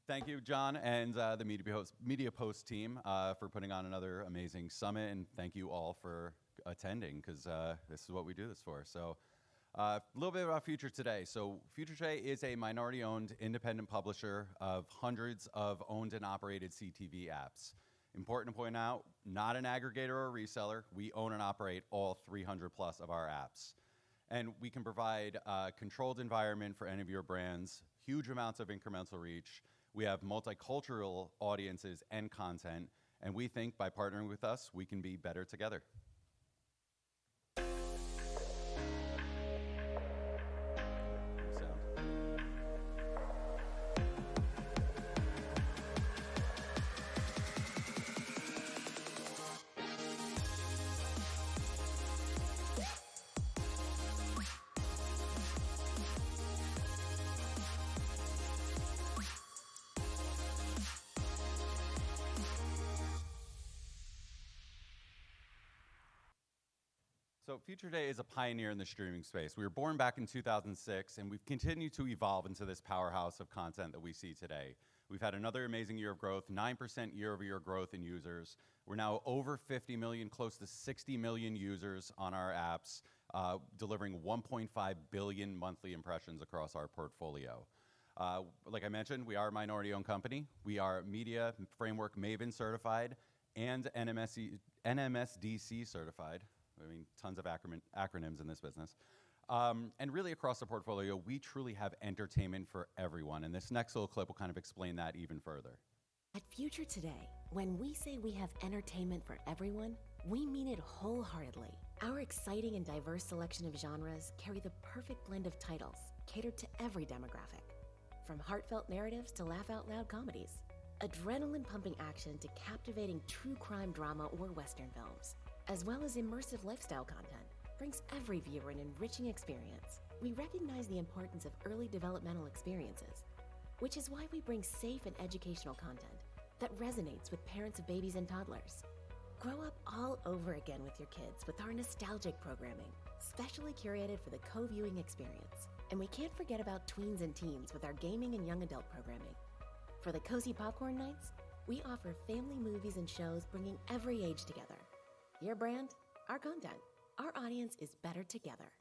Thank you, John, and the Media Post team for putting on another amazing summit, and thank you all for attending, because this is what we do this for. So a little bit about Future Today. So Future Today is a minority-owned independent publisher of hundreds of owned and operated CTV apps. Important to point out, not an aggregator or reseller. We own and operate all 300 plus of our apps. And we can provide a controlled environment for any of your brands, huge amounts of incremental reach. We have multicultural audiences and content, and we think by partnering with us, we can be better together. So Future Today is a pioneer in the streaming space. We were born back in 2006, and we've continued to evolve into this powerhouse of content that we see today. We've had another amazing year of growth, 9% year-over-year growth in users. We're now over 50 million, close to 60 million users on our apps, delivering 1.5 billion monthly impressions across our portfolio. Like I mentioned, we are a minority-owned company. We are Media Framework Maven certified and NMSDC certified. I mean, tons of acronyms in this business. And really across the portfolio, we truly have entertainment for everyone. And this next little clip will kind of explain that even further. At Future Today, when we say we have entertainment for everyone, we mean it wholeheartedly. Our exciting and diverse selection of genres carry the perfect blend of titles catered to every demographic. From heartfelt narratives to laugh-out-loud comedies, adrenaline-pumping action to captivating true crime drama or Western films, as well as immersive lifestyle content, brings every viewer an enriching experience. We recognize the importance of early developmental experiences, which is why we bring safe and educational content that resonates with parents of babies and toddlers. Grow up all over again with your kids with our nostalgic programming, specially curated for the co-viewing experience. And we can't forget about tweens and teens with our gaming and young adult programming. For the cozy popcorn nights, we offer family movies and shows bringing every age together. Your brand, our content. Our audience is better together.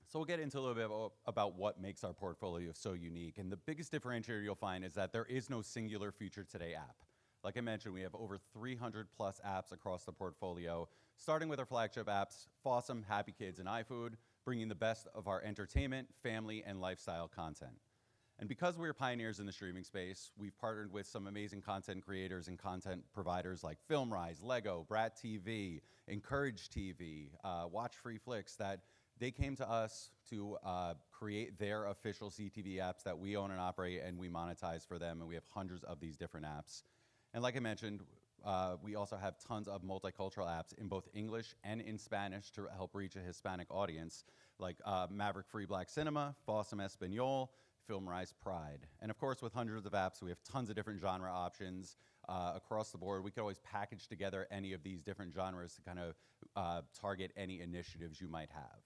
So we'll get into a little bit about what makes our portfolio so unique. And the biggest differentiator you'll find is that there is no singular Future Today app. Like I mentioned, we have over 300 plus apps across the portfolio, starting with our flagship apps, Fawsome, Happy Kids, and iFood, bringing the best of our entertainment, family, and lifestyle content. And because we're pioneers in the streaming space, we've partnered with some amazing content creators and content providers like FilmRise, Lego, Brat TV, Encourage TV, Watch Free Flicks, that they came to us to create their official CTV apps that we own and operate, and we monetize for them, and we have hundreds of these different apps. And like I mentioned, we also have tons of multicultural apps in both English and in Spanish to help reach a Hispanic audience, like Maverick Free Black Cinema, Fawsome Espanol, FilmRise Pride. And of course, with hundreds of apps, we have tons of different genre options across the board. We could always package together any of these different genres to kind of target any initiatives you might have.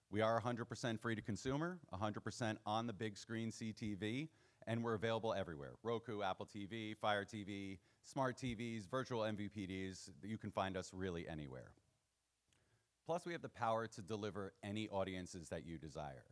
We are 100% free to consumer, 100% on the big screen CTV, and we're available everywhere. Roku, Apple TV, Fire TV, smart TVs, virtual MVPDs. You can find us really anywhere. Plus, we have the power to deliver any audiences that you desire.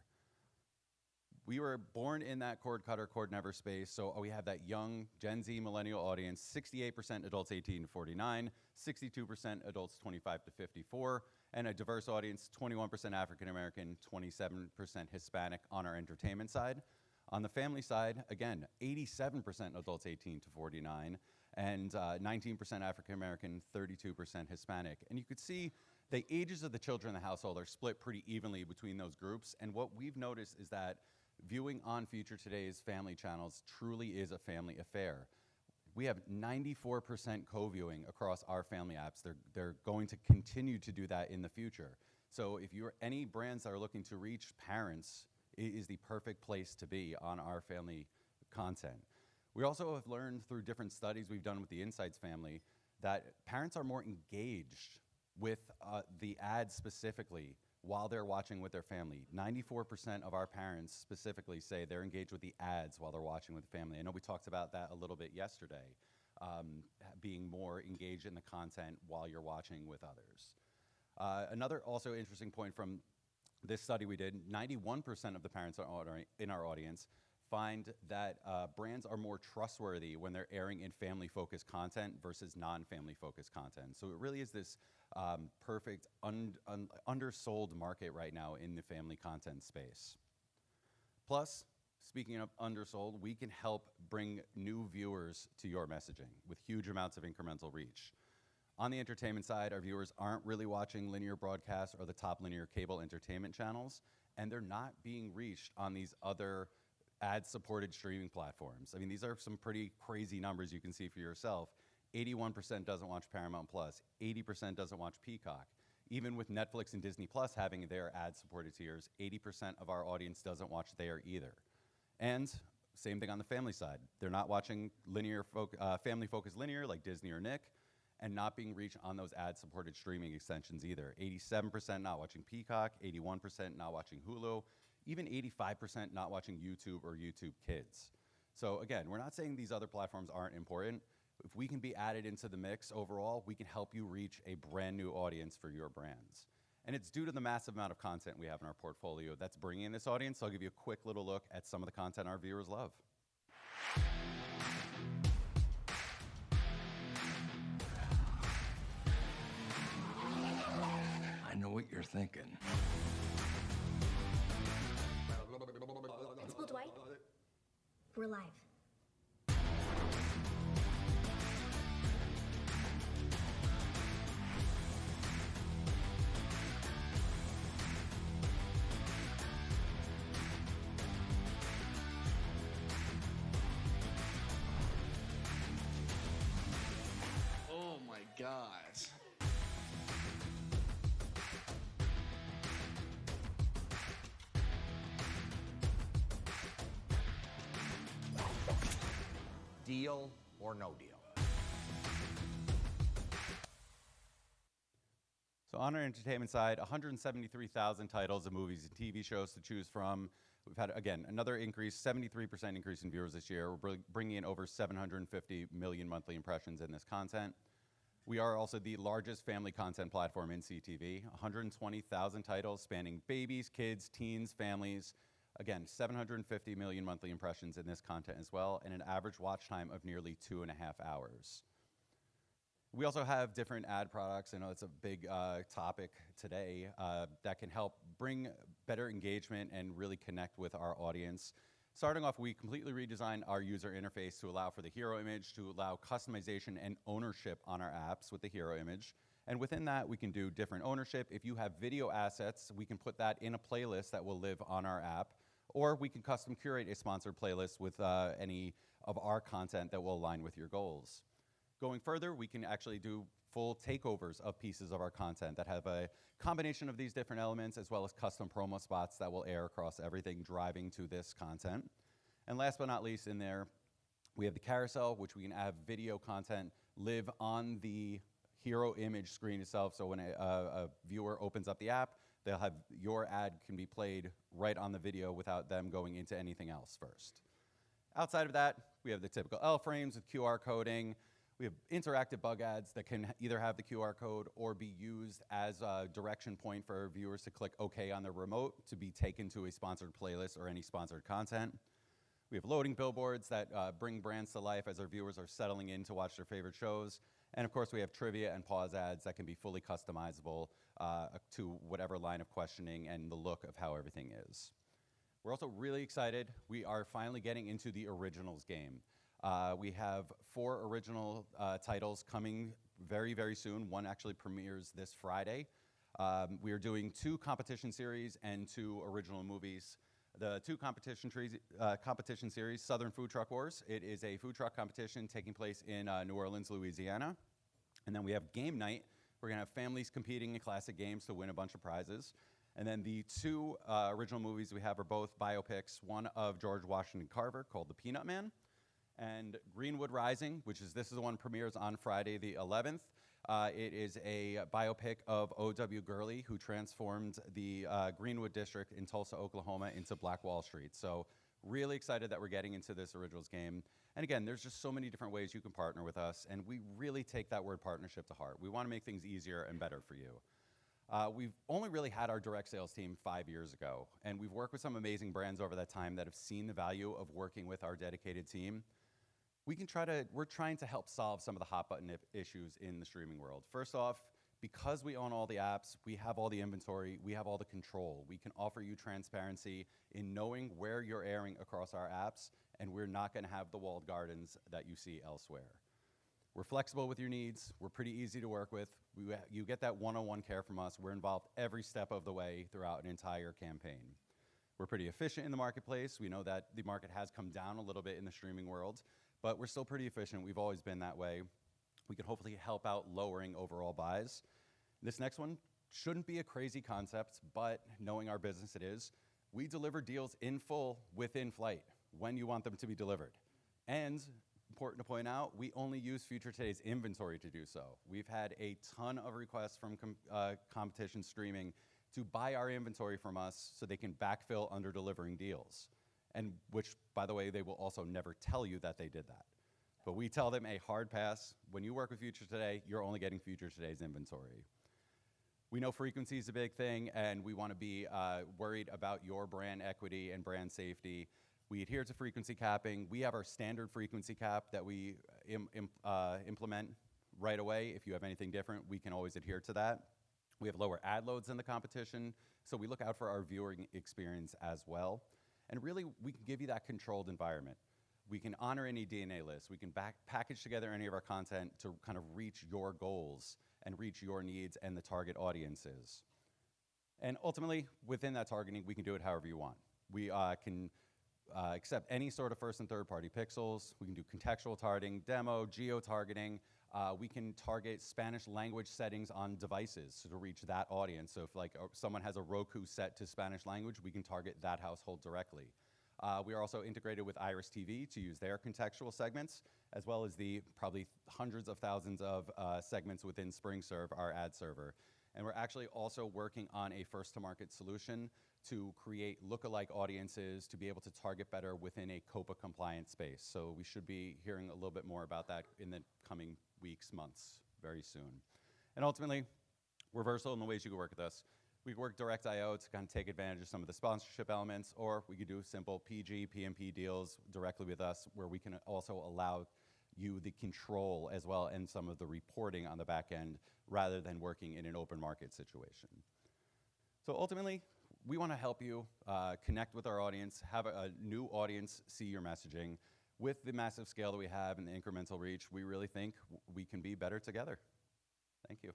We were born in that cord cutter, cord never space, so we have that young Gen Z millennial audience, 68% adults 18 to 49, 62% adults 25 to 54, and a diverse audience, 21% African American, 27% Hispanic on our entertainment side. On the family side, again, 87% adults 18 to 49, and 19% African American, 32% Hispanic. And you could see the ages of the children in the household are split pretty evenly between those groups, and what we've noticed is that viewing on Future Today's family channels truly is a family affair. We have 94% co-viewing across our family apps. They're going to continue to do that in the future. So if you're any brands that are looking to reach parents, it is the perfect place to be on our family content. We also have learned through different studies we've done with the Insights family that parents are more engaged with the ads specifically while they're watching with their family. 94% of our parents specifically say they're engaged with the ads while they're watching with the family. I know we talked about that a little bit yesterday, being more engaged in the content while you're watching with others. Another also interesting point from this study we did, 91% of the parents in our audience find that brands are more trustworthy when they're airing in family-focused content versus non-family-focused content. So it really is this perfect undersold market right now in the family content space. Plus, speaking of undersold, we can help bring new viewers to your messaging with huge amounts of incremental reach. On the entertainment side, our viewers aren't really watching linear broadcasts or the top linear cable entertainment channels, and they're not being reached on these other ad-supported streaming platforms. I mean, these are some pretty crazy numbers you can see for yourself. 81% doesn't watch Paramount Plus, 80% doesn't watch Peacock. Even with Netflix and Disney Plus having their ad-supported tiers, 80% of our audience doesn't watch there either. And same thing on the family side. They're not watching family-focused linear like Disney or Nick, and not being reached on those ad-supported streaming extensions either. 87% not watching Peacock, 81% not watching Hulu, even 85% not watching YouTube or YouTube Kids. So again, we're not saying these other platforms aren't important. If we can be added into the mix overall, we can help you reach a brand new audience for your brands. And it's due to the massive amount of content we have in our portfolio that's bringing in this audience. So I'll give you a quick little look at some of the content our viewers love. I know what you're thinking. Principal Dwight, we're live. Oh my God. Deal or no deal? So on our entertainment side, 173,000 titles of movies and TV shows to choose from. We've had, again, another increase, 73% increase in viewers this year. We're bringing in over 750 million monthly impressions in this content. We are also the largest family content platform in CTV, 120,000 titles spanning babies, kids, teens, families. Again, 750 million monthly impressions in this content as well, and an average watch time of nearly 2.5 hours. We also have different ad products. I know it's a big topic today that can help bring better engagement and really connect with our audience. Starting off, we completely redesigned our user interface to allow for the hero image, to allow customization and ownership on our apps with the hero image. And within that, we can do different ownership. If you have video assets, we can put that in a playlist that will live on our app, or we can custom curate a sponsored playlist with any of our content that will align with your goals. Going further, we can actually do full takeovers of pieces of our content that have a combination of these different elements, as well as custom promo spots that will air across everything driving to this content. And last but not least in there, we have the carousel, which we can have video content live on the hero image screen itself. So when a viewer opens up the app, they'll have your ad can be played right on the video without them going into anything else first. Outside of that, we have the typical L frames with QR coding. We have interactive bug ads that can either have the QR code or be used as a direction point for viewers to click OK on their remote to be taken to a sponsored playlist or any sponsored content. We have loading billboards that bring brands to life as our viewers are settling in to watch their favorite shows. And of course, we have trivia and pause ads that can be fully customizable to whatever line of questioning and the look of how everything is. We're also really excited. We are finally getting into the originals game. We have 4 original titles coming very, very soon. One actually premieres this Friday. We are doing 2 competition series and 2 original movies. The 2 competition series, Southern Food Truck Wars. It is a food truck competition taking place in New Orleans, Louisiana. And then we have Game Night. We're gonna have families competing in classic games to win a bunch of prizes. And then the 2 original movies we have are both biopics, one of George Washington Carver called The Peanut Man, and Greenwood Rising, this is the one premieres on Friday the 11th. It is a biopic of O.W. Gurley, who transformed the Greenwood District in Tulsa, Oklahoma into Black Wall Street. So really excited that we're getting into this originals game. And again, there's just so many different ways you can partner with us, and we really take that word partnership to heart. We want to make things easier and better for you. We've only really had our direct sales team 5 years ago, and we've worked with some amazing brands over that time that have seen the value of working with our dedicated team. We're trying to help solve some of the hot button issues in the streaming world. First off, because we own all the apps, we have all the inventory, we have all the control. We can offer you transparency in knowing where you're airing across our apps, and we're not gonna have the walled gardens that you see elsewhere. We're flexible with your needs. We're pretty easy to work with. You get that one-on-one care from us. We're involved every step of the way throughout an entire campaign. We're pretty efficient in the marketplace. We know that the market has come down a little bit in the streaming world, but we're still pretty efficient. We've always been that way. We can hopefully help out lowering overall buys. This next one shouldn't be a crazy concept, but knowing our business it is, we deliver deals in full within flight when you want them to be delivered. And important to point out, we only use Future Today's inventory to do so. We've had a ton of requests from competition streaming to buy our inventory from us so they can backfill under delivering deals. And which, by the way, they will also never tell you that they did that. But we tell them a hard pass. When you work with Future Today, you're only getting Future Today's inventory. We know frequency is a big thing, and we want to be worried about your brand equity and brand safety. We adhere to frequency capping. We have our standard frequency cap that we implement right away. If you have anything different, we can always adhere to that. We have lower ad loads than the competition, so we look out for our viewing experience as well. And really, we can give you that controlled environment. We can honor any D&A list. We can package together any of our content to kind of reach your goals and reach your needs and the target audiences. And ultimately, within that targeting, we can do it however you want. We can accept any sort of first and third party pixels. We can do contextual targeting, demo, geo-targeting. We can target Spanish language settings on devices to reach that audience. So if like someone has a Roku set to Spanish language, we can target that household directly. We are also integrated with Iris TV to use their contextual segments, as well as the probably hundreds of thousands of segments within SpringServe, our ad server. And we're actually also working on a first-to-market solution to create lookalike audiences to be able to target better within a COPA-compliant space. So we should be hearing a little bit more about that in the coming weeks, months, very soon. And ultimately, we're versatile in the ways you can work with us. We can work direct IO to kind of take advantage of some of the sponsorship elements, or we could do simple PG, PMP deals directly with us, where we can also allow you the control as well and some of the reporting on the back end rather than working in an open market situation. So ultimately, we want to help you connect with our audience, have a new audience see your messaging. With the massive scale that we have and the incremental reach, we really think we can be better together. Thank you.